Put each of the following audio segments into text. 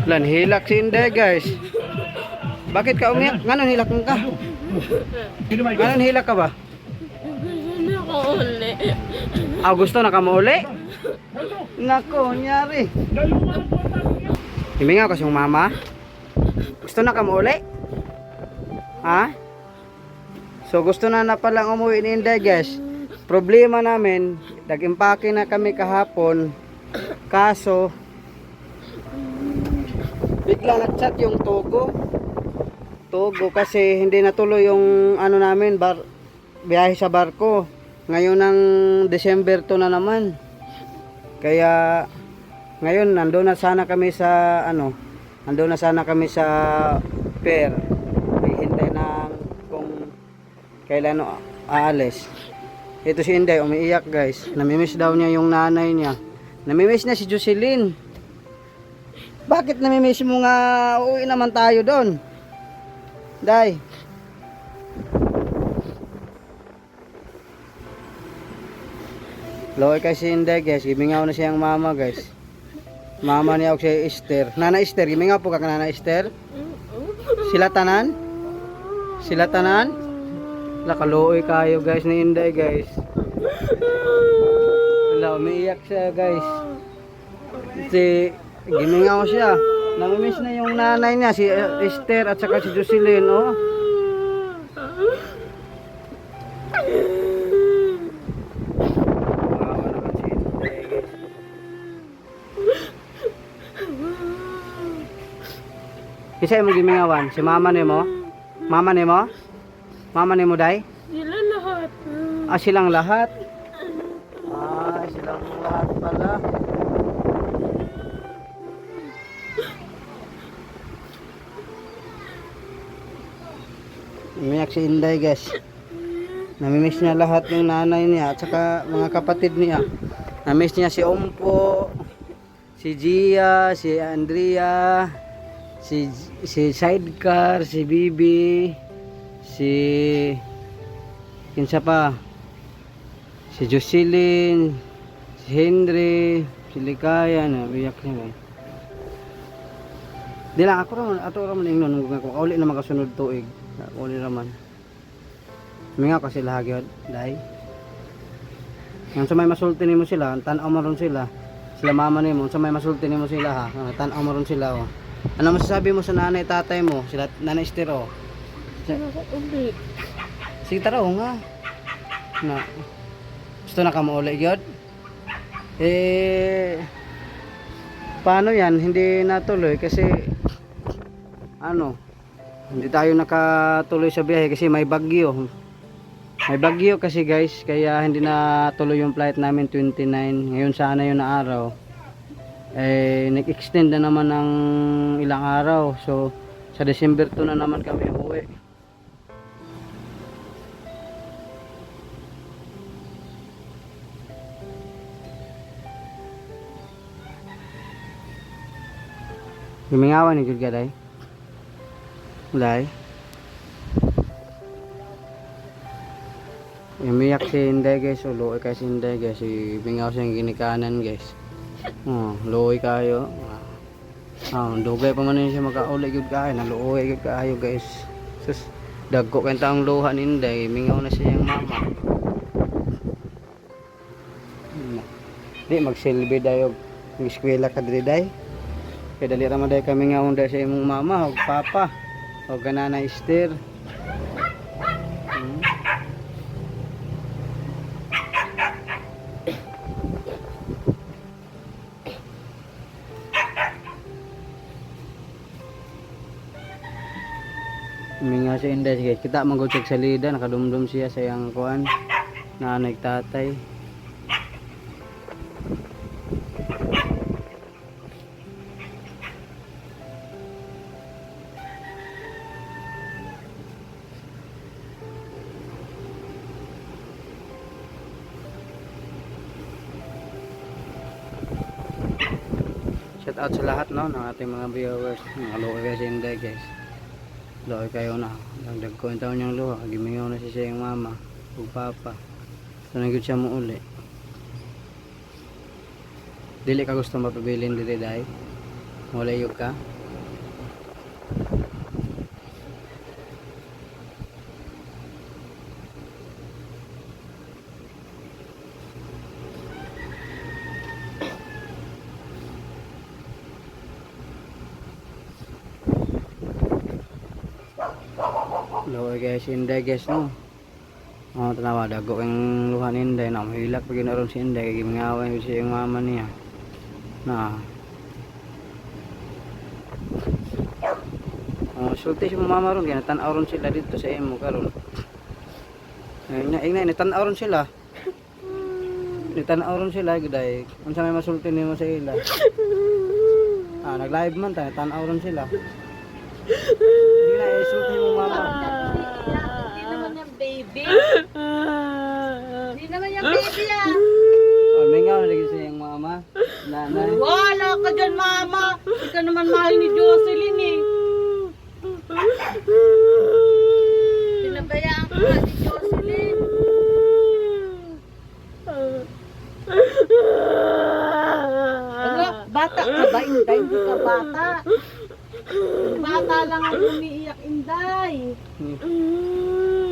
Lan hilak si Inday guys. Bakit ka umiyak? Nganon hilak ka? Nganon hilak ka ba? Gusto na ako uli. Ah, gusto na ka mauli? Nako, nyari. Himingaw kasi yung mama. Gusto na ka mauli? Ha? So gusto na palang umuwi ni Inday guys. Problema namin, nag-impake na kami kahapon. Kaso bigla nag-chat yung Togo kasi hindi natuloy yung ano namin biyahe sa barko. Ngayon ng December to na naman. Kaya ngayon nandoon na sana kami sa pier. Hihintay na kung kailan aalis. Ito si Inday umiiyak guys. Namimiss daw niya yung nanay niya. Namimiss na si Jocelyn. Bakit namimiss mo nga? Uwi naman tayo doon. Day. Loy kasi Inday guys. Gimingaw na siyang mama guys. Mama niya og si Esther. Nana Esther, gimingaw po ka Nana Esther? Sila tanan? Lakaluoy kayo guys ni Inday guys. Wala, umiiyak siya guys. Si gimingaw siya. Namimiss na yung nanay niya, si Esther at saka si Jocelyn, oh. Kisa mo gimingawan? Si mama nimo? Mama nimo? Mama nimo day? Sila lahat. Ah, silang lahat? Ah, silang lahat pala. Umiyak si Inday guys. Namimiss niya lahat yung nanay niya at saka mga kapatid niya. Namimiss niya si Ompo, si Gia, si Andrea, si Sidecar, si Bibi, si kinsa pa, si Jocelyn, si Henry, si Likaya na biyak niya guys. Di lang ako raman ingnon ko kauli na makasunod tuig. Uli naman. Mingaw kasi lahag dai. Yang sa may masulti nimo sila, tan-aw maron sila. Sila mama nimo, sa may masulti nimo sila ha. Tan-aw maron sila oh. Ano masasabi mo sa nanay tatay mo? Sila nanay Esther oh. Sila ako uli. Sige tara oh nga. Na. Gusto na ka mauli gyud? Paano yan? Hindi natuloy kasi hindi tayo nakatuloy sa biyahe kasi may bagyo. May bagyo kasi guys, kaya hindi na tuloy yung flight namin 29. Ngayon sana yun na araw. Nag-extend na naman ng ilang araw. So, sa December 2 na naman kami uwi. Gumingawan ni Gud gaday. Ulay. Umiyak si Inday guys, luoy kay si Inday guys, ibingaw siyang ginikanan guys. Luoy kayo. Dugay pa man siya makauli gyud kayo, naluoy gyud kayo guys. Sus, dagko kay taong luha ni Inday, mingaw na siya yung mama. Di magsilbi dayo ng eskwela ka diri day. Kaya dali ra man day kami ngawon day sa imong mama ug papa. O ganana Esther. Minga si Inday guys. Kita magutog sa lida, nakadumdum siya sa yang kuan. Nanay tatay. Shout out sa lahat no ng ating mga viewers. Nakaluoy kayo si Inday guys. Luoy kayo na. Dagdag ko yung taon niyang luha. Gimingaw na siya yung mama. Ug papa. Tanagod siya mo uli. Dili ka gusto mapabilin dili dai. Wala yung ka. Luha guys, Inday guys no. Oh, tanawa dago kang luha ni Inday na mahilak pag ginaron si Inday kay mingaway si yung mama niya. Na. Oh, sulti si mama ron kaya tan-aw ron sila dito sa imo karon. Ay na tan-aw ron sila. Tan-aw ron sila giday. Unsa may masulti nimo sa ila? Ah, nag-live man ta, tan-aw ron sila. Hindi na isulti mo mama. Hindi naman yung baby. Hindi naman yung baby ah. Oh, mingaw na lagi sa iyong mama. Nanay. Wala ka dyan mama. Hindi ka naman mahal ni Jocelyn eh. Pinabayaan ka nga ni Jocelyn. Ano? Bata ka ba? Inday, hindi ka bata. Bata lang ang umiiyak, Inday.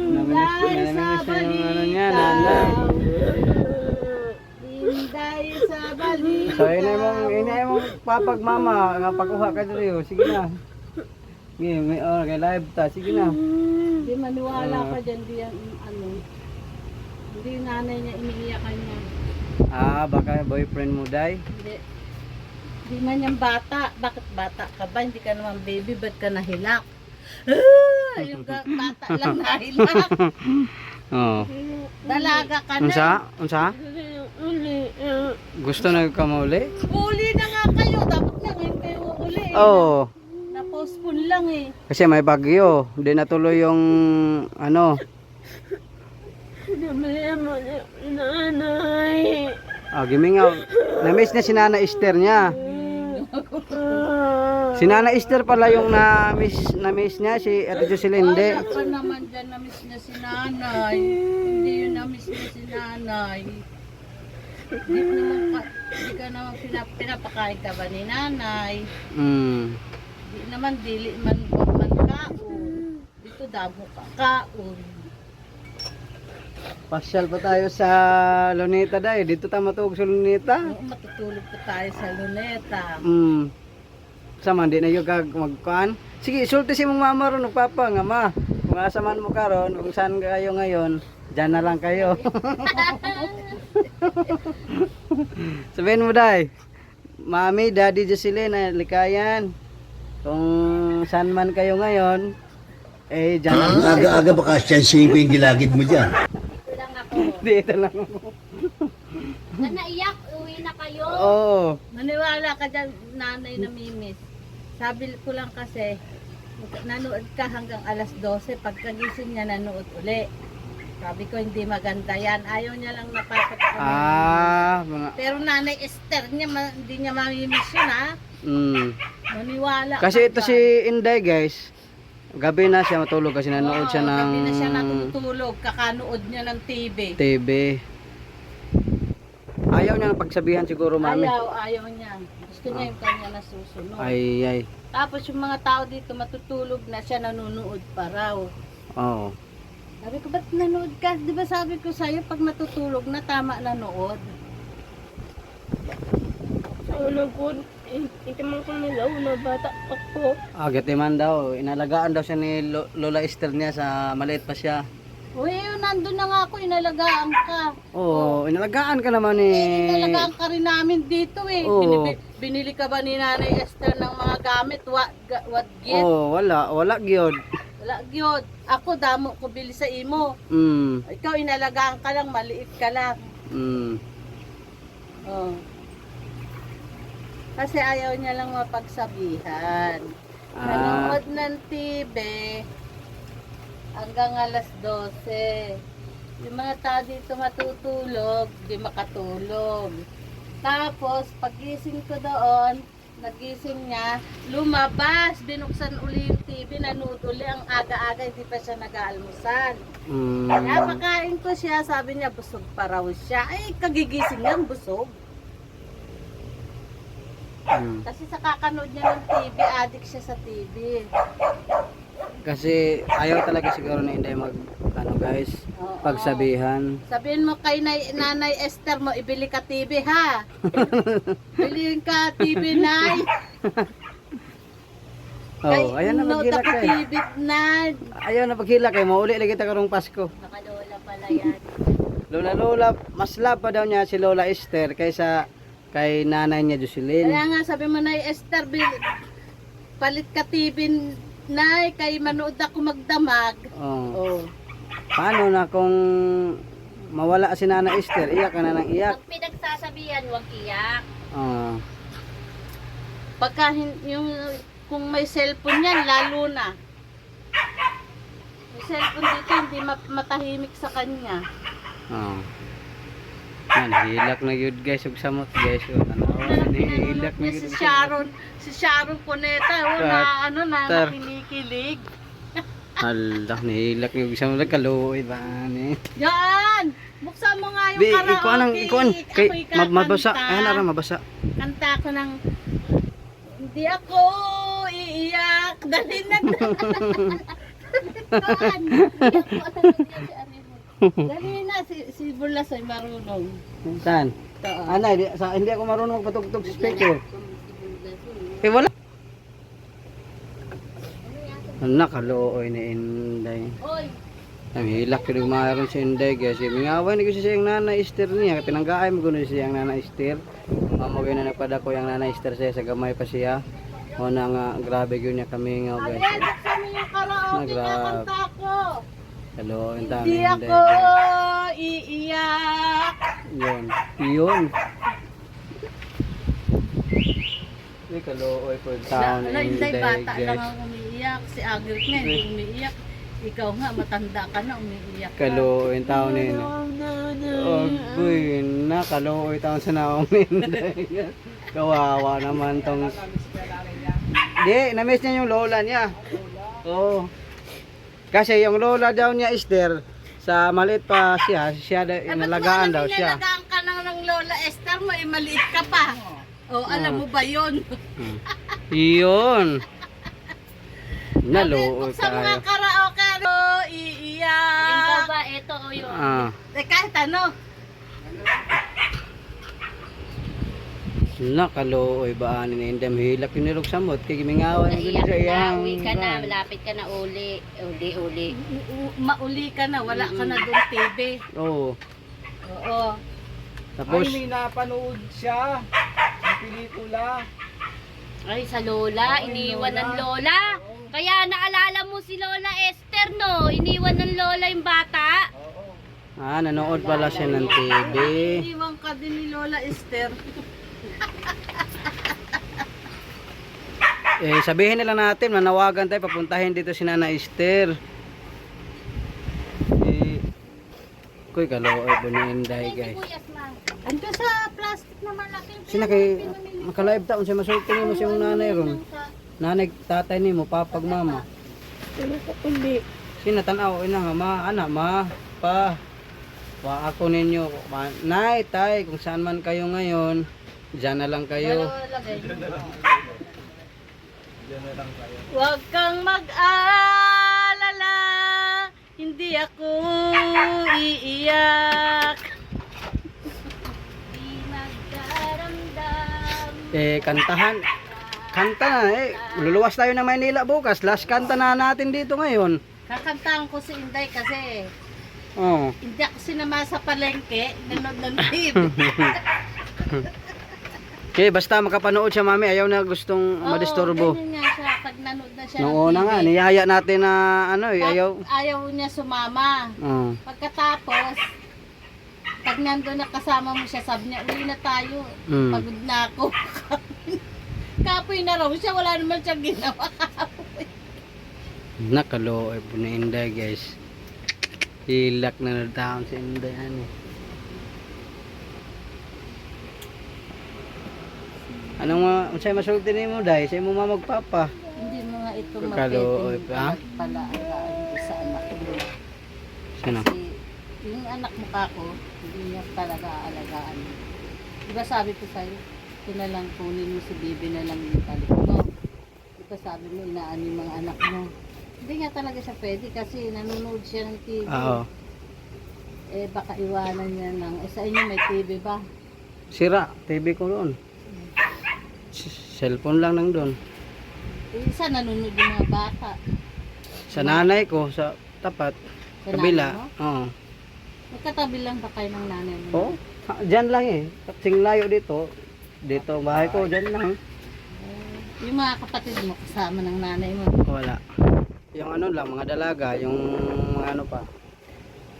Inday sa balita. nanay. Inday sa balita. So, inay mong papag mama, nga pakuha ka dito. Sige na. Sige, may kay live ta. Sige na. Hindi maniwala ka dyan, di yan, ano. Hindi yung nanay niya iniiyakan niya. Ah, baka boyfriend mo, Day? Hindi. Hindi man yung bata. Bakit bata ka ba? Hindi ka naman baby, ba't ka nahilak? Yung bata lang nahilak. Oo. Dalaga ka na. Unsa? Unsa? Uli. Gusto na ka mauli? Uli na nga kayo. Dapat na ngayon kayo uli. Oo. Na-postpone lang eh. Kasi may bagyo. Hindi natuloy yung ano. Naman mo na nanay. Ah, gimingaw. Na-miss niya si Nana Esther niya. Si Nana Esther pala yung na-miss niya, si Ate Jocelyn hindi. Wala ka naman dyan na-miss niya si nanay. Hindi yun na-miss niya si nanay. Hindi ka naman pinapakain ka ba ni nanay? Di naman dili man kaon. Dito damo ka kaon. Pasyal pa tayo sa Luneta Day. Dito tayo matulog sa Luneta. Oo, matutulog pa tayo sa luneta. Sama, di na yung magkuhan. Sige, isulti si mong mama ron, nagpapa nga ma. Kung asaman mo karon, kung saan kayo ngayon, dyan na lang kayo. Sabihin mo Day, Mami, Daddy Jocelyn, likayan. Kung saan man kayo ngayon, eh dyan na lang. Aga-aga baka siyansihin ko yung gilagid mo dyan. Lang ako. Dito lang. Na naiyak, uwi na kayo. Oo. Maniwala ka dyan, nanay na mimis. Sabi ko lang kasi, nanood ka hanggang alas 12, pagkagising niya nanood uli. Sabi ko hindi maganda yan. Ayaw niya lang napapatapos. Mga... Pero nanay Esther niya, hindi niya mamimiss yun ha. Maniwala Kasi ka ito dyan. si Inday guys, gabi na siya matulog kasi nanood siya Oo, ng gabi na siya natutulog, kakanood niya ng TV. TV. Ayaw niya pagsabihan siguro mami. Ayaw niya. Gusto niya yung kanya nasusunod. Ay. Tapos yung mga tao dito matutulog na siya nanonood pa raw. Oo. Sabi ko, ba't nanood ka? Di ba sabi ko sa'yo, pag natutulog na, tama nanood. Tulog ko. Ito man ko nilaw na bata ako. Agad man daw, inalagaan daw siya ni Lola Esther niya sa maliit pa siya. Uy, nandun na nga ako, inalagaan ka. Oo, inalagaan ka naman eh. Inalagaan ka rin namin dito eh. Oo. Binili ka ba ni Nanay Esther ng mga gamit? What gift? Oo, wala gyud. Wala gyud. Ako, damo ko bili sa imo. Ikaw, inalagaan ka lang, maliit ka lang. Oh. Kasi ayaw niya lang mapagsabihan. Nanood ng TV hanggang alas 12. Yung mga tao dito matutulog, di makatulog. Tapos, pagising ko doon, nagising niya, lumabas, binuksan uli yung TV, nanood uli ang aga-aga, hindi pa siya nag-aalmusal. Kaya pakain ko siya, sabi niya, busog pa raw siya. Ay, kagigising niya, busog. Kasi sa kakanood niya ng TV, addict siya sa TV. Kasi ayaw talaga siguro na Inday mag guys, Oo. pagsabihan. Sabihin mo kay Nanay Esther mo, ibili ka TV ha. Bilihin ka TV, Nay. Oh, ayan na maghila ako kay. tibit na. Ayaw na paghila kay mauli lagi ta karong Pasko. Nakalola pala yan. Lola, mas love pa daw niya si Lola Esther kaysa kay nanay niya Jocelyn. Kaya nga sabi mo na Esther, palit ka tibin na kay manood ako magdamag. Oh. Oh. Paano na kung mawala si Nana Esther, iyak ka na ng iyak. Pag pinagsasabihan, huwag iyak. Oh. Pagka yung kung may cellphone yan, lalo na. May cellphone dito, hindi matahimik sa kanya. Oh. Yan, hilak na yun guys, ug samot guys. Oh, ano, hilak na yun. Si Sharon Cuneta, Tar. kinikilig. Hala, nihilak na yun samot, kaluoy ba ni? Yan! Buksan mo nga yung Bi, karaoke. ikuan, kay Ako'y kakanta. mabasa, ayan ara mabasa. Kanta ko ng hindi ako iiyak. Dali na. Dali na. Si Bulas ay marunong. Saan? Ito. Ana, hindi ako marunong magpatugtog sa speaker. Eh wala. Nakaluoy ni Inday. Oy. Ang hilak ko rin mayroon si Inday guys. Mingaway ni ko siya yung Nana Esther niya. Tinanggaay mo ko na siya yung Nana Esther. Mamagay na nagpadako yung Nana Esther siya sa gamay pa siya. O na nga, grabe yun niya kami nga guys. Ayan, buksan mo yung karaoke. Nagrab. Kakanta ko. Hello, ang dami Hindi Inday. ako iiyak. Yun. Yun. Uy, kaluoy po yung tao ni Inday, Inday bata lang guys. ang umiiyak. Si Agil na hindi umiiyak. Ikaw nga, matanda ka na, umiiyak ka. Kaluoy yung tao ni Inday. Oh, boy, nakaluoy taon sa naong Inday. Kawawa naman tong. Di, na-miss niya yung lola niya. Oo. Kasi yung lola daw niya Esther, sa maliit pa siya inalagaan daw siya. Inalagaan ka ng Lola Esther mo, maliit ka pa. Oh, alam mo ba yun? Yun. Naluoy Sa mga tayo. karaoke, Yung iiyak. ba, ito o yun. Ah. Kahit ano. Nakaluoy ba ani ni Inday hilak yung nilog samot kay gimingawan Naiyak sa na, iyang. uwi ka na, malapit ka na uli. Uli. Mauli ka na, wala ka na doon TV. Oo. Oo. Tapos may napanood siya sa pelikula. Ay, sa lola, iniwan ng lola. Kaya naalala mo si Lola Esther, no? Iniwan ng lola yung bata. nanood pala siya ng TV. Iwan ka din ni Lola Esther. Sabihin nila natin, manawagan tayo, papuntahin dito si Nana Esther. Kuy kaluoy po ni Inday guys. Ando sa plastic na malaki. Sina kay makalive taon siya masulti mo siyang nanay ron. Nanay tatay ni mo, papag mama. Uli. Sina tanaw ina nga ma, ana ma, pa. Wa ako ninyo, nay, tay, kung saan man kayo ngayon, diyan na lang kayo. Huwag kang mag-alala, hindi ako iiyak. Di nagdaramdam. Kantahan. Kanta na luluwas tayo ng Maynila bukas. Last kanta na natin dito ngayon. Kakantahan ko si Inday kasi Oh. hindi ako sinama sa palengke, nanood ng TV. Okay, basta makapanood siya mami, ayaw na gustong madisturbo. Oo, ganyan nga siya, pag nanood na siya Nung ng una TV. nga, niyaya natin na ayaw. Ayaw niya sumama. Oh. Pagkatapos, pag nandun na kasama mo siya, sabi niya, uwi na tayo. Mm. Pagod na ako. Kapoy na raw siya, wala naman siyang ginawa. Nakaluoy po ni Inday guys. Hilak na down si Inday ano. Anong unsay masulti nimo day? Sa imo magpapa. Hindi mo nga ito Kaluoy pa? palaalagaan ko sa anak mo. Sino? Kasi yung anak mo kako, hindi niya talaga aalagaan. Diba sabi ko sa'yo, ito na lang kunin mo si Bibi na lang yung talik mo. Diba sabi mo, inaan yung mga anak mo. Hindi nga talaga siya pwede kasi nanonood siya ng TV. Oo. Baka iwanan niya ng, sa inyo may TV ba? Sira, TV ko doon. Cellphone lang nang doon. Yung isa nanonood yung mga bata. Sa nanay ko, sa tapat, Sa kabila. nanay mo? Oo. Magkatabi lang ba kayo ng nanay mo? Oh, dyan lang eh. Kasing layo dito. Dito ang bahay ko, dyan lang. Yung mga kapatid mo kasama ng nanay mo. Wala. Yung ano lang, mga dalaga, yung mga ano pa.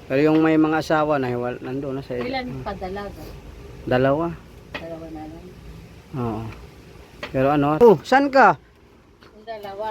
Pero yung may mga asawa na, nandun na sa Ilan pa dalaga? dalawa. Dalawa na lang. Oo. Pero ano, oh, saan ka? Yung dalawa.